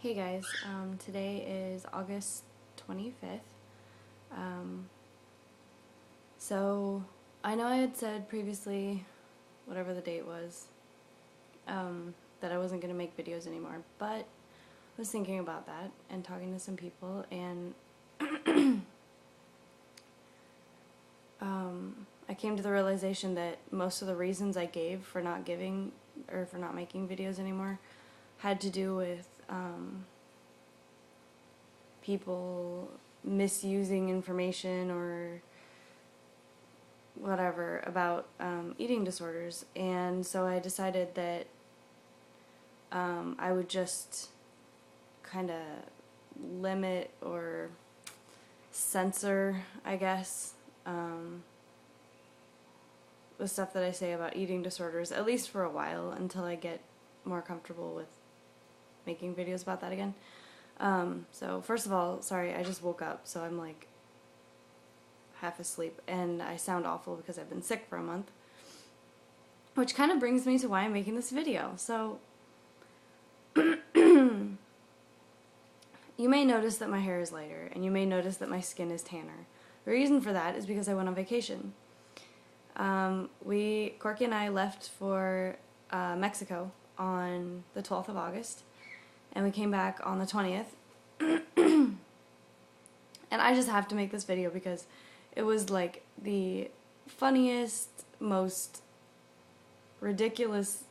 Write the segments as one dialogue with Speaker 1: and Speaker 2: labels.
Speaker 1: Hey guys, today is August 25th. Um, so I know I had said previously, whatever the date was, that I wasn't going to make videos anymore, but I was thinking about that and talking to some people, and I came to the realization that most of the reasons I gave for not giving or for not making videos anymore had to do with people misusing information or whatever about eating disorders. And so I decided that I would just kind of limit or censor, I guess, the stuff that I say about eating disorders, at least for a while, until I get more comfortable with making videos about that again. So first of all, sorry, I just woke up, so I'm like half asleep, and I sound awful because I've been sick for a month. Which kind of brings me to why I'm making this video. So, you may notice that my hair is lighter, and you may notice that my skin is tanner. The reason for that is because I went on vacation. Corky and I left for Mexico on the 12th of August, and we came back on the 20th. And I just have to make this video because it was like the funniest, most ridiculous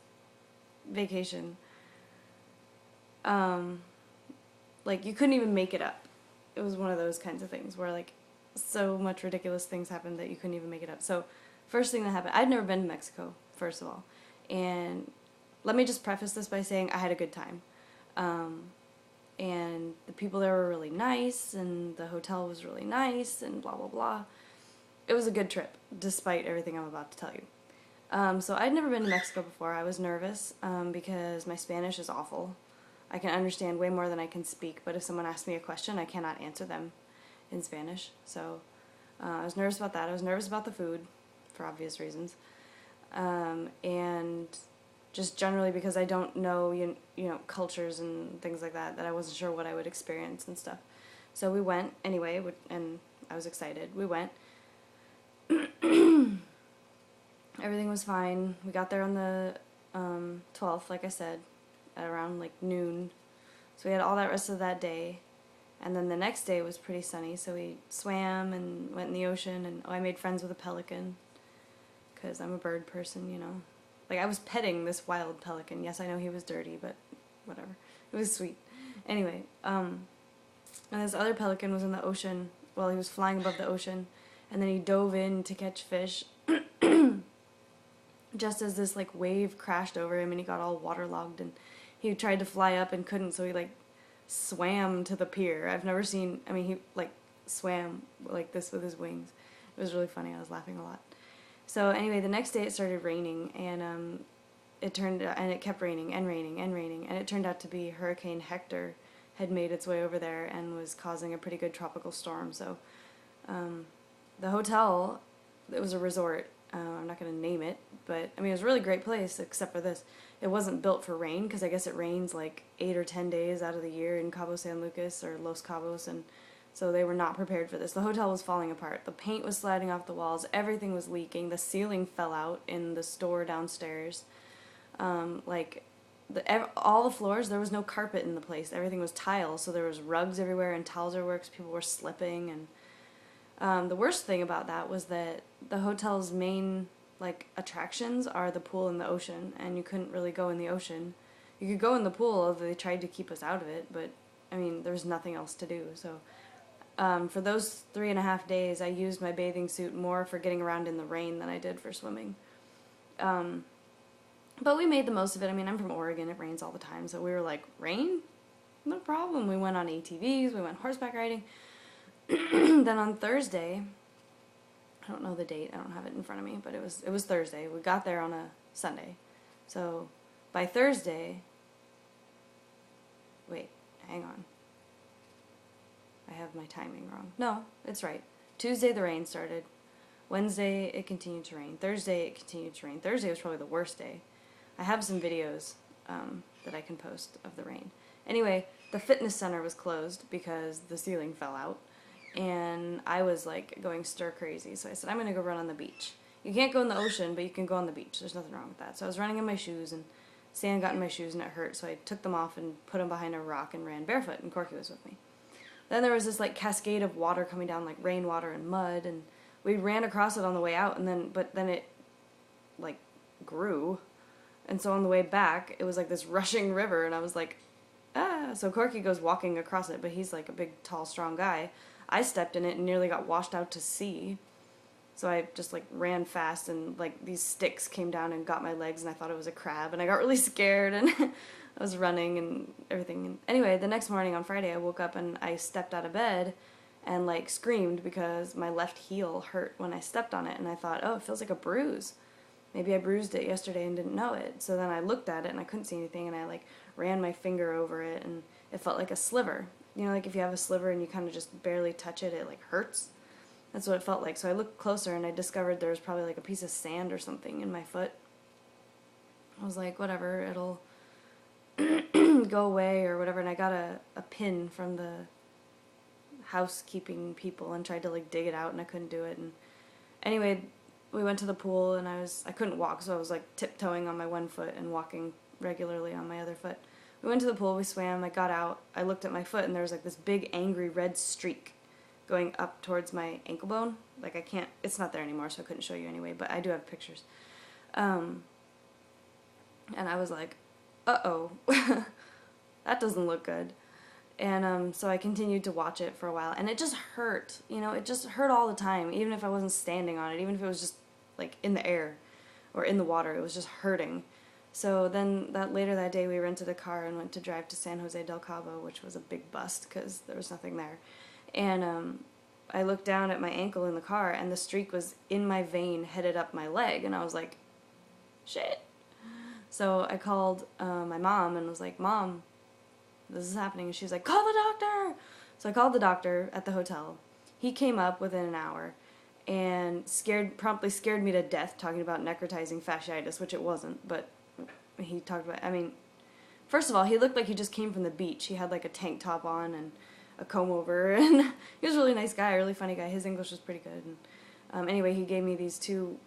Speaker 1: vacation. Like, you couldn't even make it up. It was one of those kinds of things where, like, so much ridiculous things happened that you couldn't even make it up. So, first thing that happened, I'd never been to Mexico, first of all. And let me just preface this by saying I had a good time. And the people there were really nice, and the hotel was really nice, and blah, blah, blah. It was a good trip, despite everything I'm about to tell you. So I'd never been to Mexico before. I was nervous because my Spanish is awful. I can understand way more than I can speak, but if someone asks me a question, I cannot answer them in Spanish. So I was nervous about that. I was nervous about the food, for obvious reasons. And just generally because I don't know, you know, cultures and things like that, that I wasn't sure what I would experience and stuff. So we went anyway, and I was excited. We went. Everything was fine. We got there on the 12th, like I said, at around like noon. So we had all that rest of that day. And then the next day was pretty sunny, so we swam and went in the ocean, and I made friends with a pelican because I'm a bird person, you know. Like, I was petting this wild pelican. Yes, I know he was dirty, but whatever. It was sweet. Anyway, and this other pelican was in the ocean. Well, he was flying above the ocean, and then he dove in to catch fish just as this, like, wave crashed over him, and he got all waterlogged, and he tried to fly up and couldn't, so he, like, swam to the pier. I've never seen, I mean, he, like, swam like this with his wings. It was really funny. I was laughing a lot. So anyway, the next day it started raining, and it kept raining and raining and raining, and it turned out to be Hurricane Hector had made its way over there and was causing a pretty good tropical storm. So the hotel, it was a resort. I'm not going to name it, but I mean, it was a really great place, except for this. It wasn't built for rain, because I guess it rains like 8 or 10 days out of the year in Cabo San Lucas or Los Cabos, and so they were not prepared for this. The hotel was falling apart. The paint was sliding off the walls. Everything was leaking. The ceiling fell out in the store downstairs. Like, all the floors, there was no carpet in the place. Everything was tile, so there was rugs everywhere and towels everywhere because people were slipping. And the worst thing about that was that the hotel's main, like, attractions are the pool and the ocean, and you couldn't really go in the ocean. You could go in the pool, although they tried to keep us out of it, but, I mean, there was nothing else to do, so for those 3.5 days, I used my bathing suit more for getting around in the rain than I did for swimming. But we made the most of it. I mean, I'm from Oregon. It rains all the time. So we were like, rain? No problem. We went on ATVs. We went horseback riding. Then on Thursday, I don't know the date. I don't have it in front of me. But it was Thursday. We got there on a Sunday. So by Thursday... Wait, hang on. I have my timing wrong. No, it's right. Tuesday the rain started. Wednesday it continued to rain. Thursday it continued to rain. Thursday was probably the worst day. I have some videos that I can post of the rain. Anyway, the fitness center was closed because the ceiling fell out, and I was like going stir crazy. So I said, I'm gonna go run on the beach. You can't go in the ocean, but you can go on the beach. There's nothing wrong with that. So I was running in my shoes, and sand got in my shoes and it hurt. So I took them off and put them behind a rock and ran barefoot. And Corky was with me. Then there was this like cascade of water coming down, like rainwater and mud, and we ran across it on the way out. And then it like grew, and so on the way back, it was like this rushing river, and I was like, ah. So Corky goes walking across it, but he's like a big, tall, strong guy. I stepped in it and nearly got washed out to sea. So I just like ran fast, and like these sticks came down and got my legs, and I thought it was a crab, and I got really scared, and I was running and everything. And anyway, the next morning on Friday, I woke up and I stepped out of bed and like screamed because my left heel hurt when I stepped on it, and I thought, oh, it feels like a bruise. Maybe I bruised it yesterday and didn't know it. So then I looked at it and I couldn't see anything, and I like ran my finger over it, and it felt like a sliver. You know, like if you have a sliver and you kind of just barely touch it, it like hurts. That's what it felt like. So I looked closer and I discovered there was probably like a piece of sand or something in my foot. I was like, whatever, it'll go away or whatever. And I got a pin from the housekeeping people and tried to like dig it out, and I couldn't do it. And anyway, we went to the pool, and I couldn't walk, so I was like tiptoeing on my one foot and walking regularly on my other foot. We went to the pool, we swam, I got out, I looked at my foot, and there was like this big angry red streak going up towards my ankle bone. Like I can't, it's not there anymore, so I couldn't show you anyway, but I do have pictures. And I was like, uh-oh, that doesn't look good. And so I continued to watch it for a while, and it just hurt, you know, it just hurt all the time, even if I wasn't standing on it, even if it was just like in the air or in the water, it was just hurting. So then later that day we rented a car and went to drive to San Jose del Cabo, which was a big bust because there was nothing there. And I looked down at my ankle in the car, and the streak was in my vein headed up my leg, and I was like, shit. So I called my mom and was like, Mom, this is happening. And she's like, call the doctor. So I called the doctor at the hotel. He came up within an hour and promptly scared me to death, talking about necrotizing fasciitis, which it wasn't, but he talked about, I mean, first of all, he looked like he just came from the beach. He had like a tank top on and a comb over, and he was a really nice guy, a really funny guy. His English was pretty good. And anyway, he gave me these 2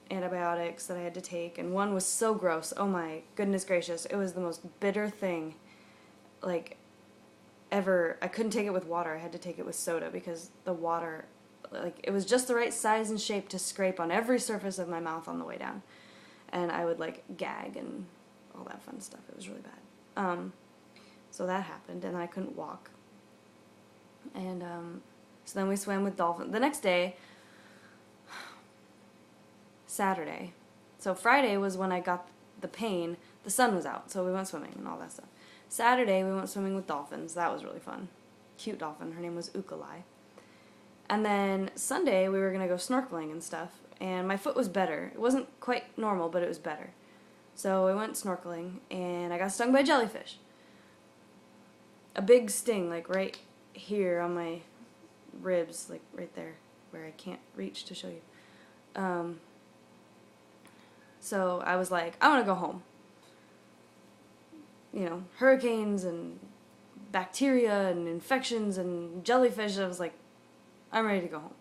Speaker 1: antibiotics that I had to take, and one was so gross. Oh my goodness gracious. It was the most bitter thing like ever. I couldn't take it with water. I had to take it with soda because the water, like, it was just the right size and shape to scrape on every surface of my mouth on the way down, and I would like gag and all that fun stuff. It was really bad. So that happened, and I couldn't walk, and so then we swam with dolphins the next day, Saturday. So Friday was when I got the pain. The sun was out, so we went swimming and all that stuff. Saturday, we went swimming with dolphins. That was really fun. Cute dolphin. Her name was Ukulai. And then Sunday, we were going to go snorkeling and stuff. And my foot was better. It wasn't quite normal, but it was better. So we went snorkeling, and I got stung by a jellyfish. A big sting, like right here on my ribs, like right there, where I can't reach to show you. So I was like, I want to go home. You know, hurricanes and bacteria and infections and jellyfish. I was like, I'm ready to go home.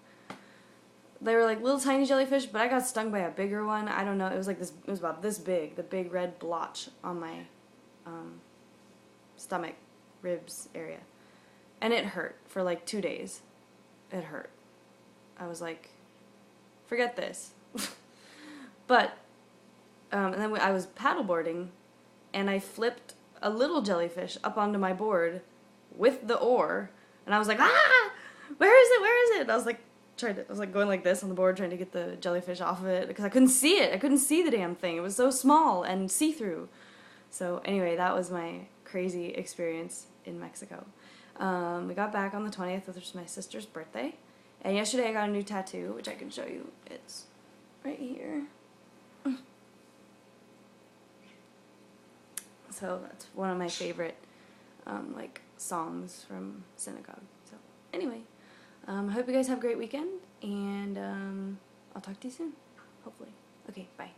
Speaker 1: They were like little tiny jellyfish, but I got stung by a bigger one. I don't know. It was like this. It was about this big. The big red blotch on my stomach, ribs area, and it hurt for like 2 days. It hurt. I was like, forget this. But and then I was paddleboarding, and I flipped a little jellyfish up onto my board with the oar, and I was like, ah, where is it? Where is it? And I was like, I was like going like this on the board, trying to get the jellyfish off of it because I couldn't see it. I couldn't see the damn thing. It was so small and see-through. So anyway, that was my crazy experience in Mexico. We got back on the 20th, which was my sister's birthday, and yesterday I got a new tattoo, which I can show you. It's right here. So that's one of my favorite, like, songs from synagogue. So anyway, I hope you guys have a great weekend, and I'll talk to you soon, hopefully. Okay, bye.